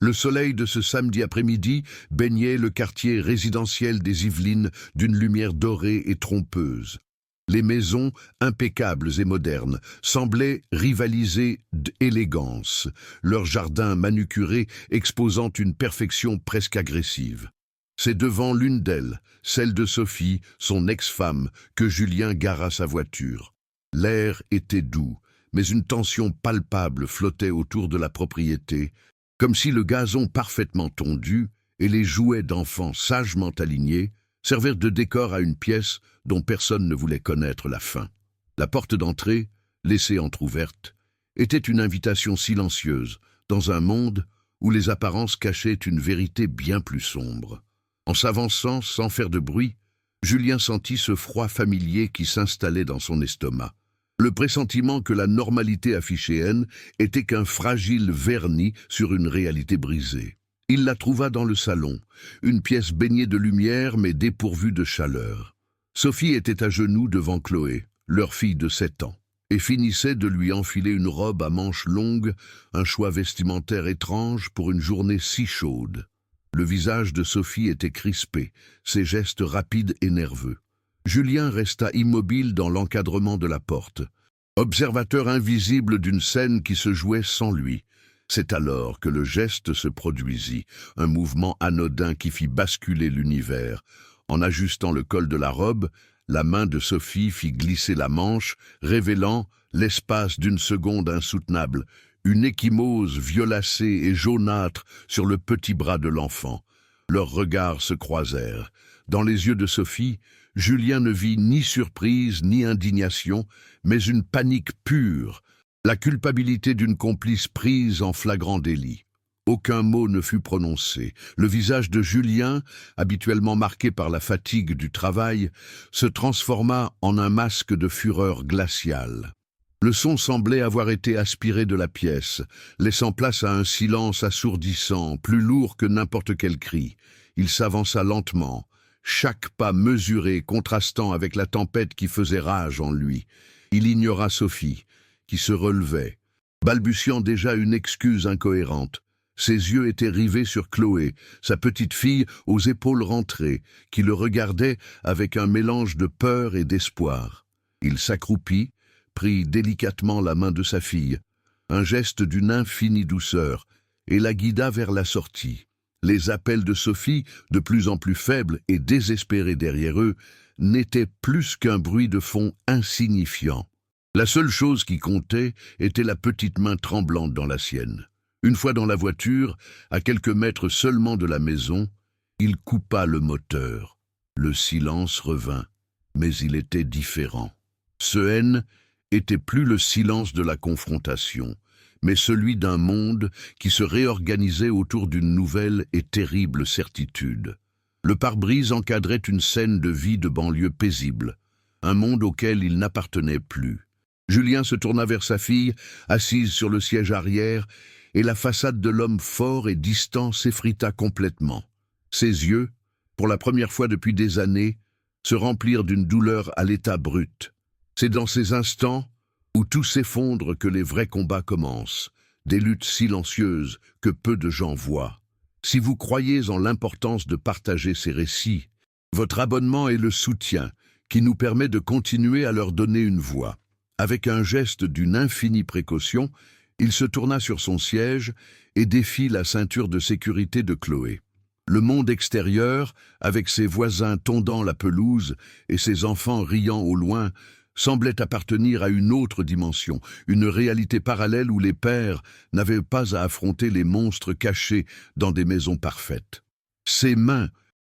Le soleil de ce samedi après-midi baignait le quartier résidentiel des Yvelines d'une lumière dorée et trompeuse. Les maisons, impeccables et modernes, semblaient rivaliser d'élégance, leurs jardins manucurés exposant une perfection presque agressive. C'est devant l'une d'elles, celle de Sophie, son ex-femme, que Julien gara sa voiture. L'air était doux, mais une tension palpable flottait autour de la propriété, comme si le gazon parfaitement tondu et les jouets d'enfants sagement alignés servaient de décor à une pièce dont personne ne voulait connaître la fin. La porte d'entrée, laissée entr'ouverte, était une invitation silencieuse dans un monde où les apparences cachaient une vérité bien plus sombre. En s'avançant sans faire de bruit, Julien sentit ce froid familier qui s'installait dans son estomac. Le pressentiment que la normalité affichéenne était qu'un fragile vernis sur une réalité brisée. Il la trouva dans le salon, une pièce baignée de lumière mais dépourvue de chaleur. Sophie était à genoux devant Chloé, leur fille de 7 ans, et finissait de lui enfiler une robe à manches longues, un choix vestimentaire étrange pour une journée si chaude. Le visage de Sophie était crispé, ses gestes rapides et nerveux. Julien resta immobile dans l'encadrement de la porte, observateur invisible d'une scène qui se jouait sans lui. C'est alors que le geste se produisit, un mouvement anodin qui fit basculer l'univers. En ajustant le col de la robe, la main de Sophie fit glisser la manche, révélant, l'espace d'une seconde insoutenable, une ecchymose violacée et jaunâtre sur le petit bras de l'enfant. Leurs regards se croisèrent. Dans les yeux de Sophie, Julien ne vit ni surprise ni indignation, mais une panique pure, la culpabilité d'une complice prise en flagrant délit. Aucun mot ne fut prononcé. Le visage de Julien, habituellement marqué par la fatigue du travail, se transforma en un masque de fureur glaciale. Le son semblait avoir été aspiré de la pièce, laissant place à un silence assourdissant, plus lourd que n'importe quel cri. Il s'avança lentement, chaque pas mesuré contrastant avec la tempête qui faisait rage en lui. Il ignora Sophie, qui se relevait, balbutiant déjà une excuse incohérente. Ses yeux étaient rivés sur Chloé, sa petite fille aux épaules rentrées, qui le regardait avec un mélange de peur et d'espoir. Il s'accroupit, prit délicatement la main de sa fille, un geste d'une infinie douceur, et la guida vers la sortie. Les appels de Sophie, de plus en plus faibles et désespérés derrière eux, n'étaient plus qu'un bruit de fond insignifiant. La seule chose qui comptait était la petite main tremblante dans la sienne. Une fois dans la voiture, à quelques mètres seulement de la maison, il coupa le moteur. Le silence revint, mais il était différent. Ce haine était plus le silence de la confrontation, mais celui d'un monde qui se réorganisait autour d'une nouvelle et terrible certitude. Le pare-brise encadrait une scène de vie de banlieue paisible, un monde auquel il n'appartenait plus. Julien se tourna vers sa fille, assise sur le siège arrière, et la façade de l'homme fort et distant s'effrita complètement. Ses yeux, pour la première fois depuis des années, se remplirent d'une douleur à l'état brut. C'est dans ces instants où tout s'effondre que les vrais combats commencent, des luttes silencieuses que peu de gens voient. Si vous croyez en l'importance de partager ces récits, votre abonnement est le soutien qui nous permet de continuer à leur donner une voix. Avec un geste d'une infinie précaution, il se tourna sur son siège et défit la ceinture de sécurité de Chloé. Le monde extérieur, avec ses voisins tondant la pelouse et ses enfants riant au loin, semblait appartenir à une autre dimension, une réalité parallèle où les pères n'avaient pas à affronter les monstres cachés dans des maisons parfaites. Ses mains,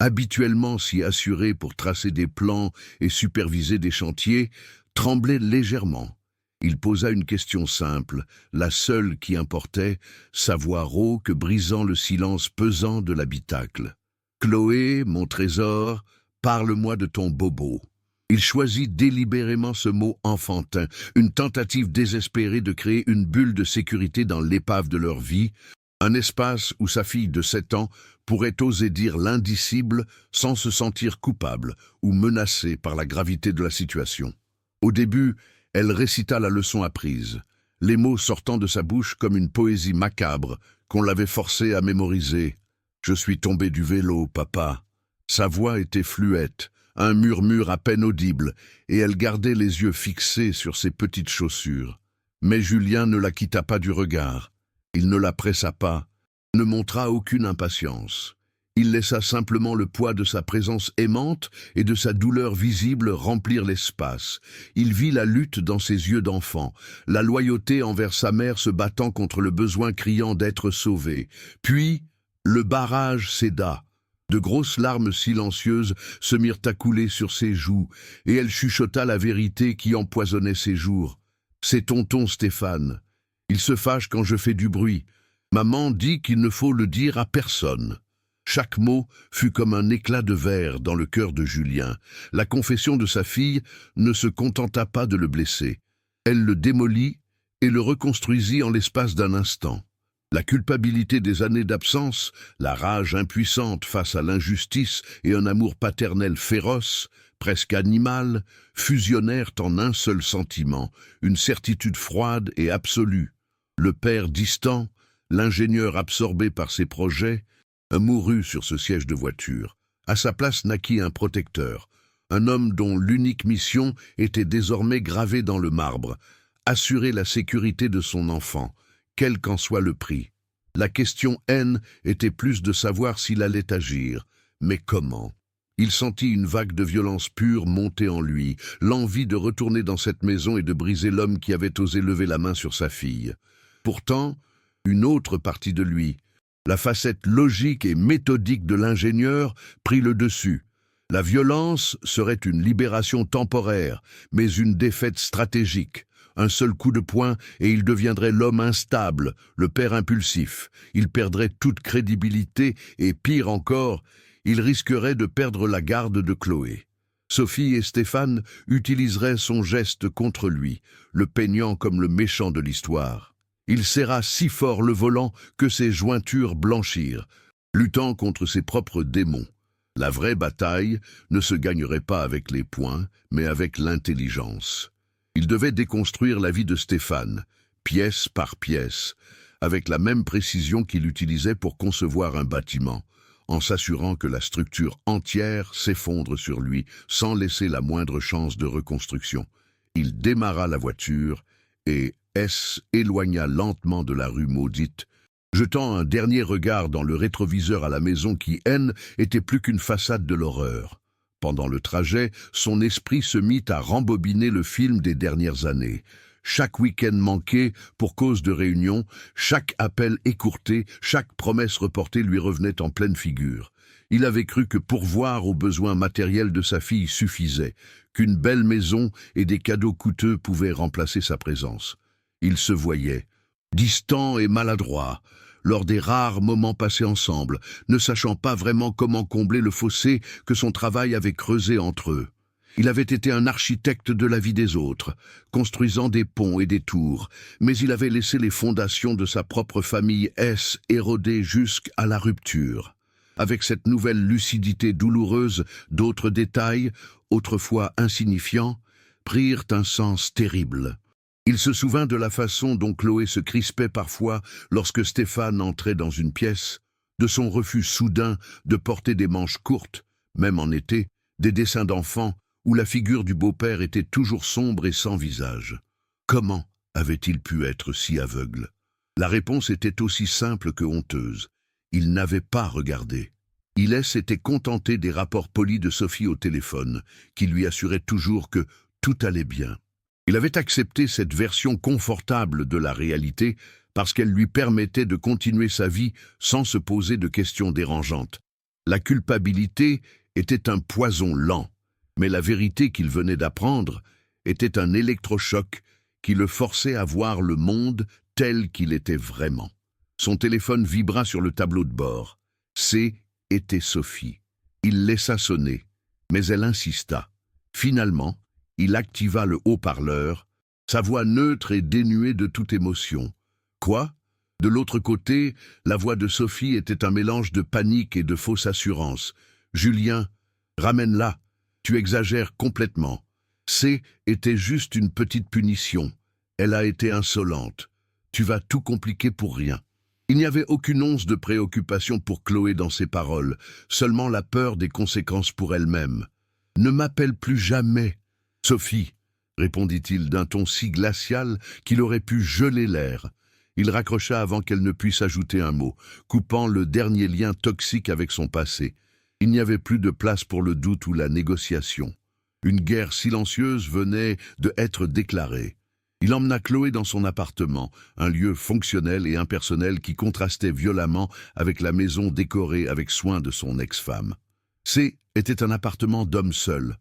habituellement si assurées pour tracer des plans et superviser des chantiers, tremblaient légèrement. Il posa une question simple, la seule qui importait, sa voix rauque brisant le silence pesant de l'habitacle. « Chloé, mon trésor, parle-moi de ton bobo. » Il choisit délibérément ce mot enfantin, une tentative désespérée de créer une bulle de sécurité dans l'épave de leur vie, un espace où sa fille de 7 ans pourrait oser dire l'indicible sans se sentir coupable ou menacée par la gravité de la situation. Au début, elle récita la leçon apprise, les mots sortant de sa bouche comme une poésie macabre qu'on l'avait forcé à mémoriser. « Je suis tombé du vélo, papa. » Sa voix était fluette, un murmure à peine audible, et elle gardait les yeux fixés sur ses petites chaussures. Mais Julien ne la quitta pas du regard. Il ne la pressa pas, ne montra aucune impatience. Il laissa simplement le poids de sa présence aimante et de sa douleur visible remplir l'espace. Il vit la lutte dans ses yeux d'enfant, la loyauté envers sa mère se battant contre le besoin criant d'être sauvé. Puis, le barrage céda. De grosses larmes silencieuses se mirent à couler sur ses joues, et elle chuchota la vérité qui empoisonnait ses jours. « C'est tonton Stéphane. Il se fâche quand je fais du bruit. Maman dit qu'il ne faut le dire à personne. » Chaque mot fut comme un éclat de verre dans le cœur de Julien. La confession de sa fille ne se contenta pas de le blesser. Elle le démolit et le reconstruisit en l'espace d'un instant. La culpabilité des années d'absence, la rage impuissante face à l'injustice et un amour paternel féroce, presque animal, fusionnèrent en un seul sentiment, une certitude froide et absolue. Le père distant, l'ingénieur absorbé par ses projets, mourut sur ce siège de voiture. À sa place naquit un protecteur, un homme dont l'unique mission était désormais gravée dans le marbre, assurer la sécurité de son enfant, quel qu'en soit le prix. La question haine était plus de savoir s'il allait agir, mais comment? Il sentit une vague de violence pure monter en lui, l'envie de retourner dans cette maison et de briser l'homme qui avait osé lever la main sur sa fille. Pourtant, une autre partie de lui, la facette logique et méthodique de l'ingénieur, prit le dessus. La violence serait une libération temporaire, mais une défaite stratégique. Un seul coup de poing et il deviendrait l'homme instable, le père impulsif. Il perdrait toute crédibilité et, pire encore, il risquerait de perdre la garde de Chloé. Sophie et Stéphane utiliseraient son geste contre lui, le peignant comme le méchant de l'histoire. Il serra si fort le volant que ses jointures blanchirent, luttant contre ses propres démons. La vraie bataille ne se gagnerait pas avec les poings, mais avec l'intelligence. Il devait déconstruire la vie de Stéphane, pièce par pièce, avec la même précision qu'il utilisait pour concevoir un bâtiment, en s'assurant que la structure entière s'effondre sur lui, sans laisser la moindre chance de reconstruction. Il démarra la voiture et éloigna lentement de la rue maudite, jetant un dernier regard dans le rétroviseur à la maison qui, était plus qu'une façade de l'horreur. Pendant le trajet, son esprit se mit à rembobiner le film des dernières années. Chaque week-end manqué pour cause de réunion, chaque appel écourté, chaque promesse reportée lui revenait en pleine figure. Il avait cru que pourvoir aux besoins matériels de sa fille suffisait, qu'une belle maison et des cadeaux coûteux pouvaient remplacer sa présence. Il se voyait, distant et maladroit, lors des rares moments passés ensemble, ne sachant pas vraiment comment combler le fossé que son travail avait creusé entre eux. Il avait été un architecte de la vie des autres, construisant des ponts et des tours, mais il avait laissé les fondations de sa propre famille érodées jusqu'à la rupture. Avec cette nouvelle lucidité douloureuse, d'autres détails, autrefois insignifiants, prirent un sens terrible. Il se souvint de la façon dont Chloé se crispait parfois lorsque Stéphane entrait dans une pièce, de son refus soudain de porter des manches courtes, même en été, des dessins d'enfants où la figure du beau-père était toujours sombre et sans visage. Comment avait-il pu être si aveugle? La réponse était aussi simple que honteuse. Il n'avait pas regardé. Il s'était contenté des rapports polis de Sophie au téléphone, qui lui assuraient toujours que tout allait bien. Il avait accepté cette version confortable de la réalité parce qu'elle lui permettait de continuer sa vie sans se poser de questions dérangeantes. La culpabilité était un poison lent, mais la vérité qu'il venait d'apprendre était un électrochoc qui le forçait à voir le monde tel qu'il était vraiment. Son téléphone vibra sur le tableau de bord. Était Sophie. Il laissa sonner, mais elle insista. Finalement, il activa le haut-parleur, sa voix neutre et dénuée de toute émotion. Quoi? De l'autre côté, la voix de Sophie était un mélange de panique et de fausse assurance. « Julien, ramène-la, tu exagères complètement. Était juste une petite punition. Elle a été insolente. Tu vas tout compliquer pour rien. » Il n'y avait aucune once de préoccupation pour Chloé dans ses paroles, seulement la peur des conséquences pour elle-même. « Ne m'appelle plus jamais, Sophie !» répondit-il d'un ton si glacial qu'il aurait pu geler l'air. Il raccrocha avant qu'elle ne puisse ajouter un mot, coupant le dernier lien toxique avec son passé. Il n'y avait plus de place pour le doute ou la négociation. Une guerre silencieuse venait de être déclarée. Il emmena Chloé dans son appartement, un lieu fonctionnel et impersonnel qui contrastait violemment avec la maison décorée avec soin de son ex-femme. C était un appartement d'homme seul,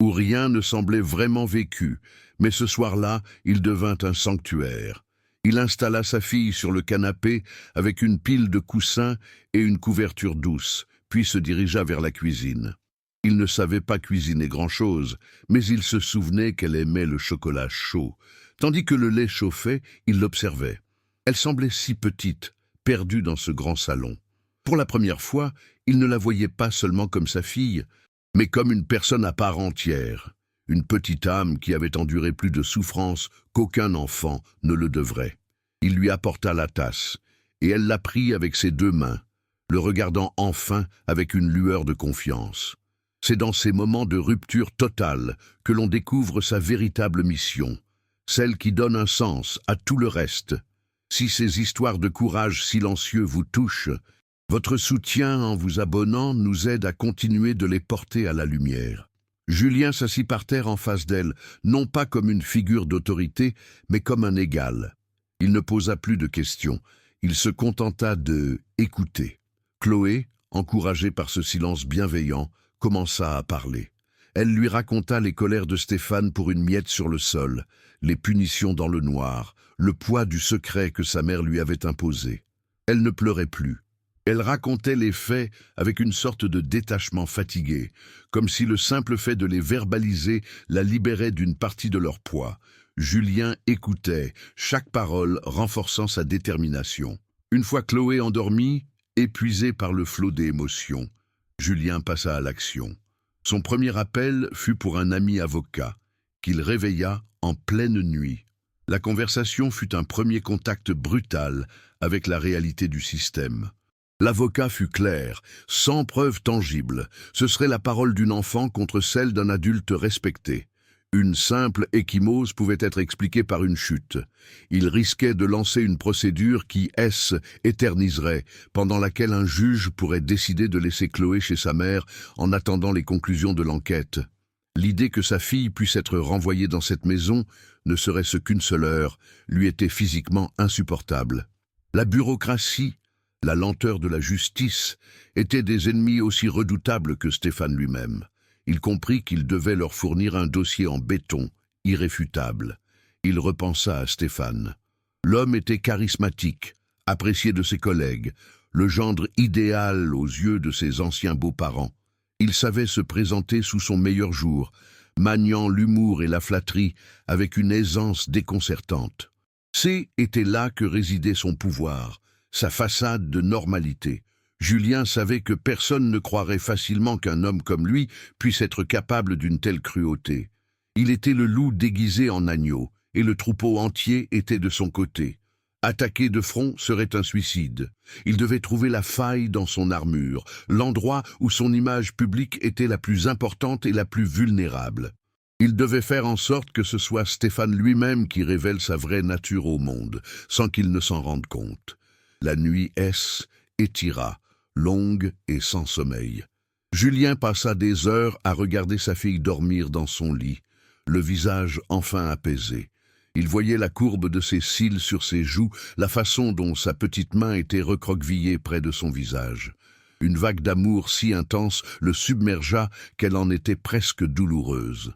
où rien ne semblait vraiment vécu, mais ce soir-là, il devint un sanctuaire. Il installa sa fille sur le canapé avec une pile de coussins et une couverture douce, puis se dirigea vers la cuisine. Il ne savait pas cuisiner grand-chose, mais il se souvenait qu'elle aimait le chocolat chaud. Tandis que le lait chauffait, il l'observait. Elle semblait si petite, perdue dans ce grand salon. Pour la première fois, il ne la voyait pas seulement comme sa fille, mais comme une personne à part entière, une petite âme qui avait enduré plus de souffrances qu'aucun enfant ne le devrait. Il lui apporta la tasse, et elle la prit avec ses 2 mains, le regardant enfin avec une lueur de confiance. C'est dans ces moments de rupture totale que l'on découvre sa véritable mission, celle qui donne un sens à tout le reste. Si ces histoires de courage silencieux vous touchent, votre soutien en vous abonnant nous aide à continuer de les porter à la lumière. Julien s'assit par terre en face d'elle, non pas comme une figure d'autorité, mais comme un égal. Il ne posa plus de questions, il se contenta de écouter. Chloé, encouragée par ce silence bienveillant, commença à parler. Elle lui raconta les colères de Stéphane pour une miette sur le sol, les punitions dans le noir, le poids du secret que sa mère lui avait imposé. Elle ne pleurait plus. Elle racontait les faits avec une sorte de détachement fatigué, comme si le simple fait de les verbaliser la libérait d'une partie de leur poids. Julien écoutait, chaque parole renforçant sa détermination. Une fois Chloé endormie, épuisée par le flot des émotions, Julien passa à l'action. Son premier appel fut pour un ami avocat, qu'il réveilla en pleine nuit. La conversation fut un premier contact brutal avec la réalité du système. L'avocat fut clair, sans preuve tangible. Ce serait la parole d'une enfant contre celle d'un adulte respecté. Une simple échymose pouvait être expliquée par une chute. Il risquait de lancer une procédure qui, éterniserait, pendant laquelle un juge pourrait décider de laisser Chloé chez sa mère en attendant les conclusions de l'enquête. L'idée que sa fille puisse être renvoyée dans cette maison, ne serait-ce qu'une seule heure, lui était physiquement insupportable. La bureaucratie, la lenteur de la justice, étaient des ennemis aussi redoutables que Stéphane lui-même. Il comprit qu'il devait leur fournir un dossier en béton, irréfutable. Il repensa à Stéphane. L'homme était charismatique, apprécié de ses collègues, le gendre idéal aux yeux de ses anciens beaux-parents. Il savait se présenter sous son meilleur jour, maniant l'humour et la flatterie avec une aisance déconcertante. C'était là que résidait son pouvoir, sa façade de normalité. Julien savait que personne ne croirait facilement qu'un homme comme lui puisse être capable d'une telle cruauté. Il était le loup déguisé en agneau, et le troupeau entier était de son côté. Attaquer de front serait un suicide. Il devait trouver la faille dans son armure, l'endroit où son image publique était la plus importante et la plus vulnérable. Il devait faire en sorte que ce soit Stéphane lui-même qui révèle sa vraie nature au monde, sans qu'il ne s'en rende compte. La nuit étira, longue et sans sommeil. Julien passa des heures à regarder sa fille dormir dans son lit, le visage enfin apaisé. Il voyait la courbe de ses cils sur ses joues, la façon dont sa petite main était recroquevillée près de son visage. Une vague d'amour si intense le submergea qu'elle en était presque douloureuse.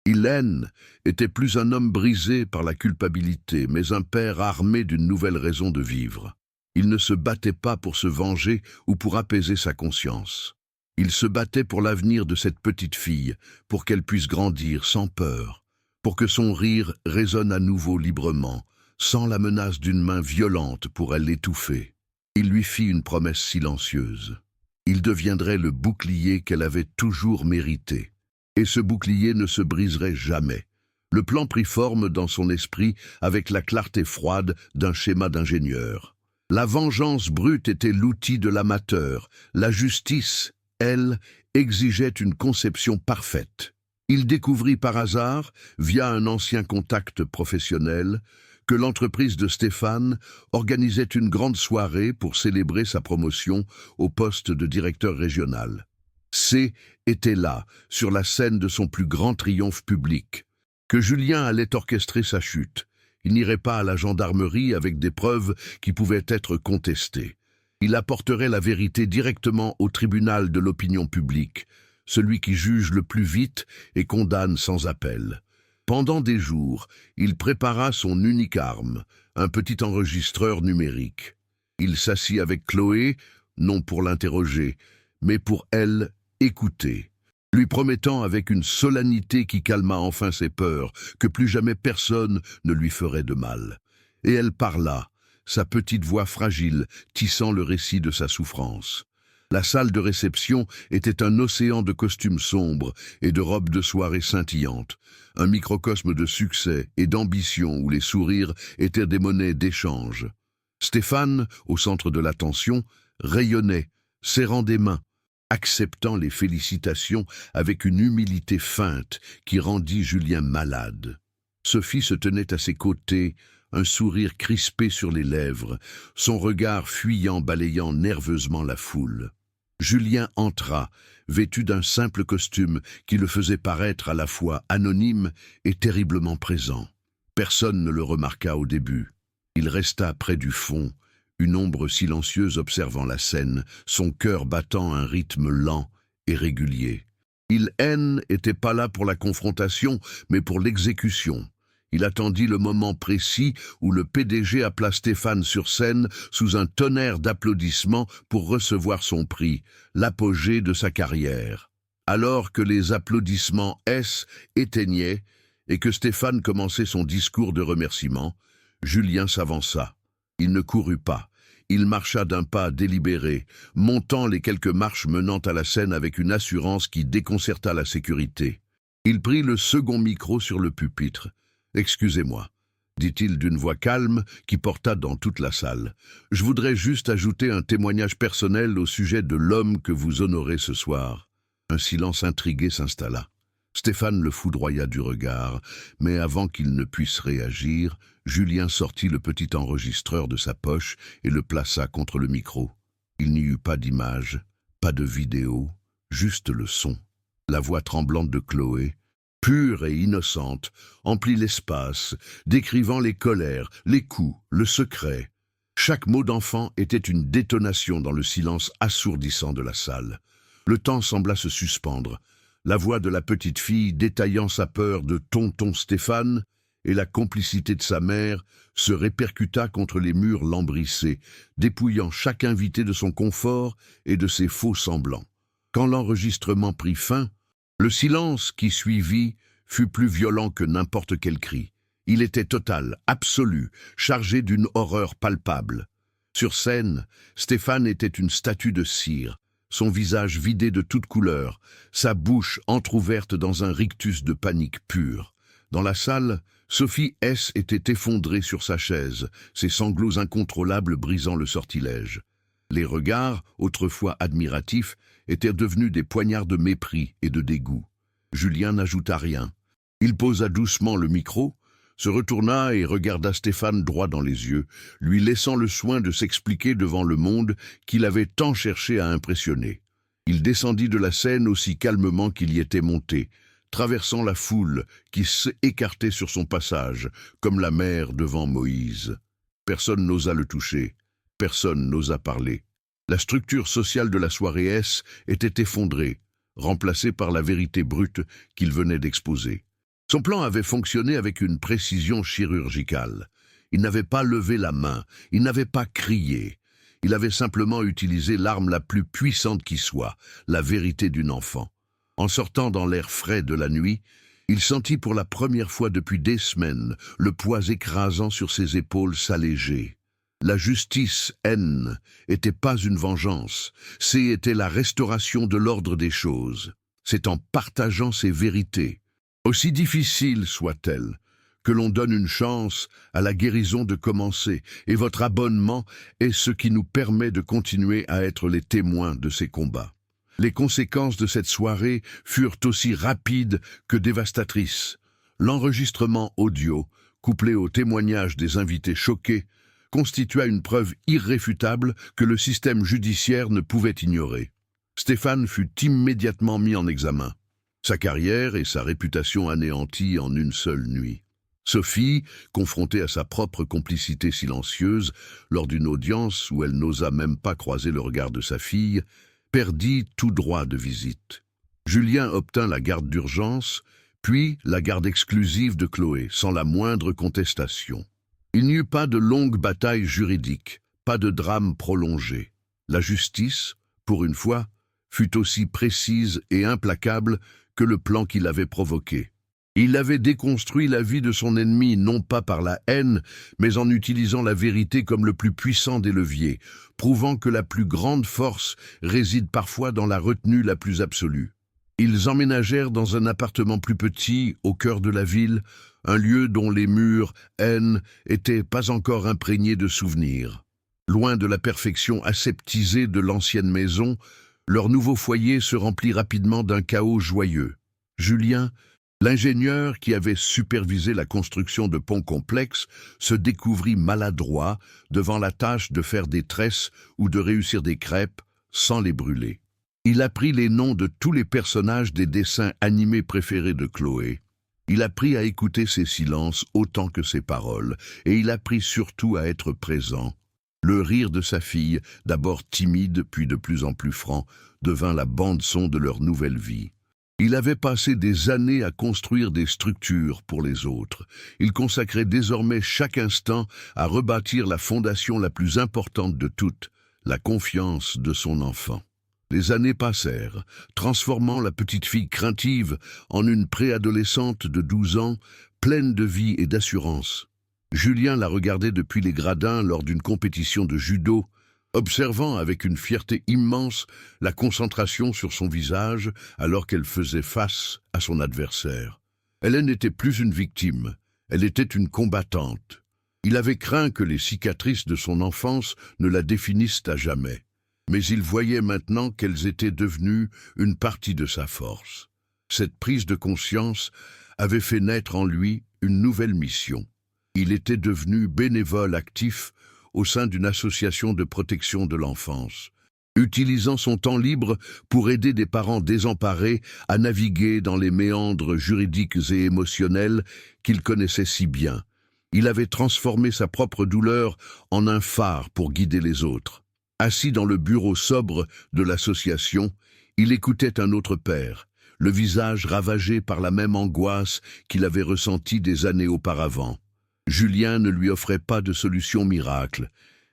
Hélène était plus un homme brisé par la culpabilité, mais un père armé d'une nouvelle raison de vivre. Il ne se battait pas pour se venger ou pour apaiser sa conscience. Il se battait pour l'avenir de cette petite fille, pour qu'elle puisse grandir sans peur, pour que son rire résonne à nouveau librement, sans la menace d'une main violente pour l'étouffer. Il lui fit une promesse silencieuse. Il deviendrait le bouclier qu'elle avait toujours mérité. Et ce bouclier ne se briserait jamais. Le plan prit forme dans son esprit avec la clarté froide d'un schéma d'ingénieur. La vengeance brute était l'outil de l'amateur. La justice, elle, exigeait une conception parfaite. Il découvrit par hasard, via un ancien contact professionnel, que l'entreprise de Stéphane organisait une grande soirée pour célébrer sa promotion au poste de directeur régional. C était là, sur la scène de son plus grand triomphe public. Que Julien allait orchestrer sa chute. Il n'irait pas à la gendarmerie avec des preuves qui pouvaient être contestées. Il apporterait la vérité directement au tribunal de l'opinion publique, celui qui juge le plus vite et condamne sans appel. Pendant des jours, il prépara son unique arme, un petit enregistreur numérique. Il s'assit avec Chloé, non pour l'interroger, mais pour elle écouter, lui promettant avec une solennité qui calma enfin ses peurs que plus jamais personne ne lui ferait de mal. Et elle parla, sa petite voix fragile, tissant le récit de sa souffrance. La salle de réception était un océan de costumes sombres et de robes de soirée scintillantes, un microcosme de succès et d'ambition où les sourires étaient des monnaies d'échange. Stéphane, au centre de l'attention, rayonnait, serrant des mains, acceptant les félicitations avec une humilité feinte qui rendit Julien malade. Sophie se tenait à ses côtés, un sourire crispé sur les lèvres, son regard fuyant balayant nerveusement la foule. Julien entra, vêtu d'un simple costume qui le faisait paraître à la fois anonyme et terriblement présent. Personne ne le remarqua au début. Il resta près du fond, une ombre silencieuse observant la scène, son cœur battant un rythme lent et régulier. Il n'était pas là pour la confrontation, mais pour l'exécution. Il attendit le moment précis où le PDG appela Stéphane sur scène sous un tonnerre d'applaudissements pour recevoir son prix, l'apogée de sa carrière. Alors que les applaudissements éteignaient et que Stéphane commençait son discours de remerciement, Julien s'avança. Il ne courut pas. Il marcha d'un pas délibéré, montant les quelques marches menant à la scène avec une assurance qui déconcerta la sécurité. Il prit le second micro sur le pupitre. « Excusez-moi », dit-il d'une voix calme qui porta dans toute la salle. « Je voudrais juste ajouter un témoignage personnel au sujet de l'homme que vous honorez ce soir. » Un silence intrigué s'installa. Stéphane le foudroya du regard, mais avant qu'il ne puisse réagir, Julien sortit le petit enregistreur de sa poche et le plaça contre le micro. Il n'y eut pas d'image, pas de vidéo, juste le son. La voix tremblante de Chloé, pure et innocente, emplit l'espace, décrivant les colères, les coups, le secret. Chaque mot d'enfant était une détonation dans le silence assourdissant de la salle. Le temps sembla se suspendre. La voix de la petite fille détaillant sa peur de tonton Stéphane et la complicité de sa mère se répercuta contre les murs lambrissés, dépouillant chaque invité de son confort et de ses faux semblants. Quand l'enregistrement prit fin, le silence qui suivit fut plus violent que n'importe quel cri. Il était total, absolu, chargé d'une horreur palpable. Sur scène, Stéphane était une statue de cire, son visage vidé de toute couleur, sa bouche entr'ouverte dans un rictus de panique pure. Dans la salle, Sophie S. était effondrée sur sa chaise, ses sanglots incontrôlables brisant le sortilège. Les regards, autrefois admiratifs, étaient devenus des poignards de mépris et de dégoût. Julien n'ajouta rien. Il posa doucement le micro, se retourna et regarda Stéphane droit dans les yeux, lui laissant le soin de s'expliquer devant le monde qu'il avait tant cherché à impressionner. Il descendit de la scène aussi calmement qu'il y était monté, traversant la foule qui s'écartait sur son passage, comme la mer devant Moïse. Personne n'osa le toucher, personne n'osa parler. La structure sociale de la soirée S était effondrée, remplacée par la vérité brute qu'il venait d'exposer. Son plan avait fonctionné avec une précision chirurgicale. Il n'avait pas levé la main, il n'avait pas crié. Il avait simplement utilisé l'arme la plus puissante qui soit, la vérité d'une enfant. En sortant dans l'air frais de la nuit, il sentit pour la première fois depuis des semaines le poids écrasant sur ses épaules s'alléger. La justice, était pas une vengeance, c'était la restauration de l'ordre des choses. C'est en partageant ces vérités, aussi difficiles soient-elles, que l'on donne une chance à la guérison de commencer, et votre abonnement est ce qui nous permet de continuer à être les témoins de ces combats. Les conséquences de cette soirée furent aussi rapides que dévastatrices. L'enregistrement audio, couplé au témoignage des invités choqués, constitua une preuve irréfutable que le système judiciaire ne pouvait ignorer. Stéphane fut immédiatement mis en examen. Sa carrière et sa réputation anéanties en une seule nuit. Sophie, confrontée à sa propre complicité silencieuse, lors d'une audience où elle n'osa même pas croiser le regard de sa fille, perdit tout droit de visite. Julien obtint la garde d'urgence, puis la garde exclusive de Chloé, sans la moindre contestation. Il n'y eut pas de longue bataille juridique, pas de drame prolongé. La justice, pour une fois, fut aussi précise et implacable que le plan qu'il avait provoqué. Il avait déconstruit la vie de son ennemi non pas par la haine, mais en utilisant la vérité comme le plus puissant des leviers, prouvant que la plus grande force réside parfois dans la retenue la plus absolue. Ils emménagèrent dans un appartement plus petit, au cœur de la ville, un lieu dont les murs, haine, étaient pas encore imprégnés de souvenirs. Loin de la perfection aseptisée de l'ancienne maison, leur nouveau foyer se remplit rapidement d'un chaos joyeux. Julien, l'ingénieur qui avait supervisé la construction de ponts complexes, se découvrit maladroit devant la tâche de faire des tresses ou de réussir des crêpes sans les brûler. Il apprit les noms de tous les personnages des dessins animés préférés de Chloé. Il apprit à écouter ses silences autant que ses paroles, et il apprit surtout à être présent. Le rire de sa fille, d'abord timide puis de plus en plus franc, devint la bande-son de leur nouvelle vie. Il avait passé des années à construire des structures pour les autres. Il consacrait désormais chaque instant à rebâtir la fondation la plus importante de toutes, la confiance de son enfant. Les années passèrent, transformant la petite fille craintive en une préadolescente de 12 ans, pleine de vie et d'assurance. Julien la regardait depuis les gradins lors d'une compétition de judo, observant avec une fierté immense la concentration sur son visage alors qu'elle faisait face à son adversaire. Elle n'était plus une victime, elle était une combattante. Il avait craint que les cicatrices de son enfance ne la définissent à jamais, mais il voyait maintenant qu'elles étaient devenues une partie de sa force. Cette prise de conscience avait fait naître en lui une nouvelle mission. Il était devenu bénévole actif au sein d'une association de protection de l'enfance, utilisant son temps libre pour aider des parents désemparés à naviguer dans les méandres juridiques et émotionnels qu'il connaissait si bien. Il avait transformé sa propre douleur en un phare pour guider les autres. Assis dans le bureau sobre de l'association, il écoutait un autre père, le visage ravagé par la même angoisse qu'il avait ressentie des années auparavant. Julien ne lui offrait pas de solution miracle,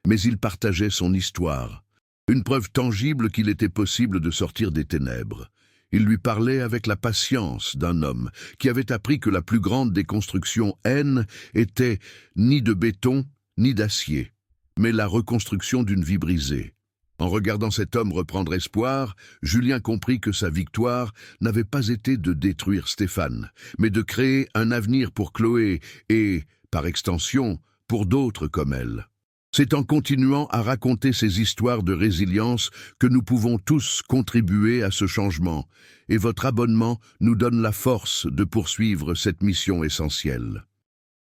mais il partageait son histoire, une preuve tangible qu'il était possible de sortir des ténèbres. Il lui parlait avec la patience d'un homme qui avait appris que la plus grande des constructions haine était ni de béton ni d'acier, mais la reconstruction d'une vie brisée. En regardant cet homme reprendre espoir, Julien comprit que sa victoire n'avait pas été de détruire Stéphane, mais de créer un avenir pour Chloé et, par extension, pour d'autres comme elle. C'est en continuant à raconter ces histoires de résilience que nous pouvons tous contribuer à ce changement, et votre abonnement nous donne la force de poursuivre cette mission essentielle.